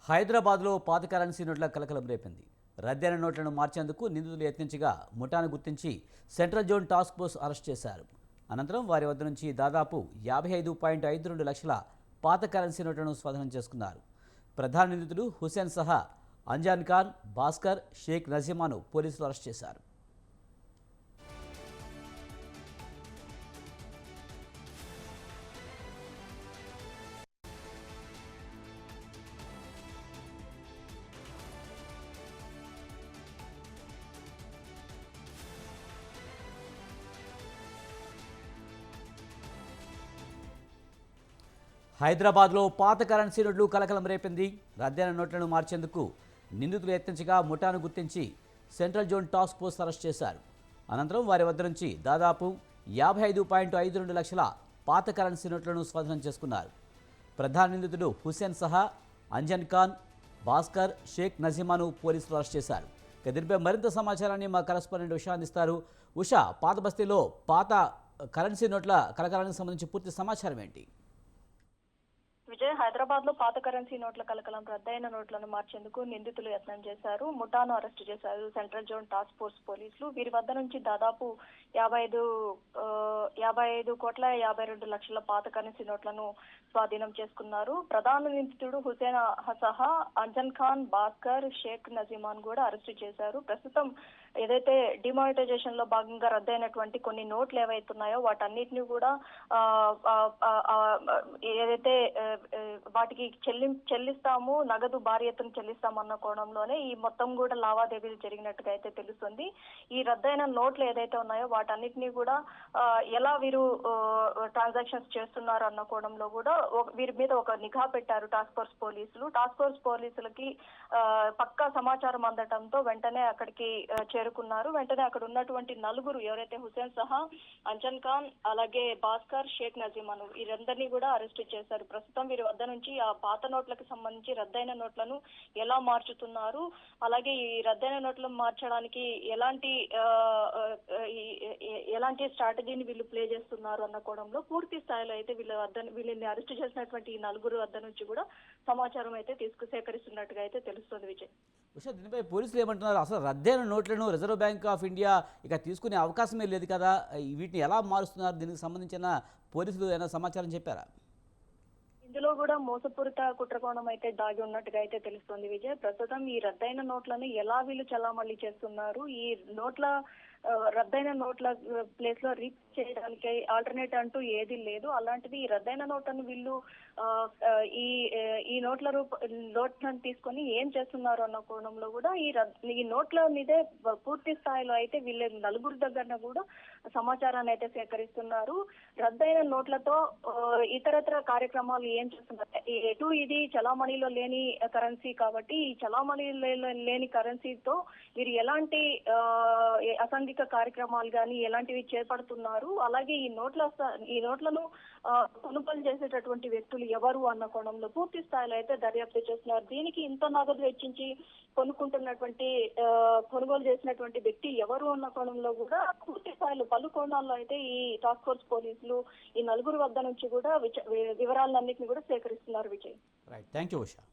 హైదరాబాద్లో పాత కరెన్సీ నోట్ల కలకలం రేపింది. రద్దైన నోట్లను మార్చేందుకు నిందితులు యత్నించగా ముఠాను గుర్తించి central zone task force arrest చేశారు. అనంతరం వారి వద్ద నుంచి దాదాపు 55.52 లక్షల పాత కరెన్సీ నోట్లను స్వాధీనం చేసుకున్నారు. ప్రధాన నిందితుడు హుసేన్ సహా అంజాన్ ఖాన్, భాస్కర్, షేక్ నజీమాను పోలీసులు అరెస్ట్ చేశారు. హైదరాబాద్లో పాత కరెన్సీ నోట్లు కలకలం రేపింది. రద్దైన నోట్లను మార్చేందుకు నిందితులు యత్నించగా ముఠాను గుర్తించి central zone task force arrest చేశారు. అనంతరం వారి వద్ద నుంచి దాదాపు 55.52 లక్షల పాత కరెన్సీ నోట్లను స్వాధీనం చేసుకున్నారు. ప్రధాన నిందితుడు హుసేన్ సహా అంజన్ ఖాన్, భాస్కర్, షేక్ నజీమాను పోలీసులు అరెస్ట్ చేశారు. దీనిపై మరింత సమాచారాన్ని మా కరెస్పాండెంట్ ఉషా అందిస్తారు. ఉషా, పాత బస్తీలో పాత కరెన్సీ నోట్ల కలకలానికి సంబంధించి పూర్తి సమాచారం ఏంటి? విజయ్, హైదరాబాద్ లో పాత కరెన్సీ నోట్ల కలకలం. రద్దయిన నోట్లను మార్చేందుకు నిందితులు యత్నం చేశారు. ముఠాను అరెస్టు చేశారు సెంట్రల్ జోన్ టాస్క్ ఫోర్స్ పోలీసులు. వీరి వద్ద నుంచి దాదాపు 55.52 లక్షల పాత కరెన్సీ నోట్లను స్వాధీనం చేసుకున్నారు. ప్రధాన నిందితుడు హుసేన్ సహా అంజన్ ఖాన్, భాస్కర్, షేక్ నజీమాన్ కూడా అరెస్టు చేశారు. ప్రస్తుతం ఏదైతే డిమానిటైజేషన్ లో భాగంగా రద్దయినటువంటి కొన్ని నోట్లు ఏవైతున్నాయో వాటన్నిటిని కూడా ఏదైతే వాటికి చెల్లిస్తాము, నగదు భారీ ఎత్తున చెల్లిస్తాము అన్న కోణంలోనే ఈ మొత్తం కూడా లావాదేవీలు జరిగినట్టుగా అయితే తెలుస్తుంది. ఈ రద్దయిన నోట్లు ఏదైతే ఉన్నాయో వాటన్నిటిని కూడా ఎలా వీరు ట్రాన్సాక్షన్స్ చేస్తున్నారు అన్న కోణంలో కూడా వీరి మీద ఒక నిఘా పెట్టారు టాస్క్ ఫోర్స్ పోలీసులు. టాస్క్ ఫోర్స్ పోలీసులకి పక్కా సమాచారం అందటంతో వెంటనే అక్కడికి చేరుకున్నారు. వెంటనే అక్కడ ఉన్నటువంటి నలుగురు ఎవరైతే హుసేన్ సహా, అంజన్ ఖాన్, అలాగే భాస్కర్, షేక్ నజీమాను వీరందరినీ కూడా అరెస్టు చేశారు. ప్రస్తుతం వీరి వద్ద నుంచి ఆ పాత నోట్లకు సంబంధించి రద్దయిన నోట్లను ఎలా మార్చుతున్నారు, అలాగే ఈ రద్దయిన నోట్లను మార్చడానికి ఎలాంటి స్ట్రాటజీని వీళ్ళు ప్లే చేస్తున్నారు అన్న కోణంలో పూర్తి స్థాయిలో అయితే వీళ్ళని అరెస్ట్ చేసినటువంటి ఈ నలుగురు వద్ద నుంచి కూడా సమాచారం అయితే సేకరిస్తున్నట్టుగా అయితే తెలుస్తుంది. విజయ్, దీనిపై పోలీసులు ఏమంటున్నారు? అసలు రద్దయిన నోట్లను రిజర్వ్ బ్యాంక్ ఆఫ్ ఇండియా ఇక తీసుకునే అవకాశమే లేదు కదా, వీటిని ఎలా మారుస్తున్నారు? దీనికి సంబంధించిన పోలీసులు ఏమైనా సమాచారం చెప్పారా? ఇందులో కూడా మోసపూరిత కుట్రకోణం అయితే దాగి ఉన్నట్టుగా అయితే తెలుస్తుంది. విజయ్, ప్రస్తుతం ఈ రద్దయిన నోట్లను ఎలా వీళ్ళు చలామణి చేస్తున్నారు, ఈ రద్దయిన నోట్ల ప్లేస్ లో రీప్ చేయడానికి ఆల్టర్నేట్ అంటూ ఏది లేదు. అలాంటిది ఈ రద్దయిన నోట్లను వీళ్ళు ఈ నోట్లను తీసుకొని ఏం చేస్తున్నారు అన్న కోణంలో కూడా ఈ నోట్ల మీదే పూర్తి స్థాయిలో అయితే వీళ్ళ నలుగురు దగ్గర కూడా సమాచారాన్ని అయితే సేకరిస్తున్నారు. రద్దయిన నోట్లతో ఇతరత్ర కార్యక్రమాలు ఏం చేస్తున్నారు, ఎటు ఇది చలామణిలో లేని కరెన్సీ కాబట్టి ఈ చలామణిలో లేని కరెన్సీతో వీరు ఎలాంటి అసాంఘిక కార్యక్రమాలు కానీ ఎలాంటివి చేపడుతున్నారు, అలాగే ఈ నోట్లను కొనుగోలు చేసేటటువంటి వ్యక్తులు ఎవరు అన్న కోణంలో పూర్తి స్థాయిలో అయితే దర్యాప్తు చేస్తున్నారు. దీనికి ఇంత నగదు వెచ్చించి కొనుగోలు చేసినటువంటి వ్యక్తి ఎవరు అన్న కోణంలో కూడా పూర్తి స్థాయిలో పలు కోణాల్లో అయితే ఈ టాస్క్ ఫోర్స్ పోలీసులు ఈ నలుగురు వద్ద నుంచి కూడా వివరాలన్నింటినీ కూడా సేకరిస్తున్నారు. Vijay, right, thank you Usha.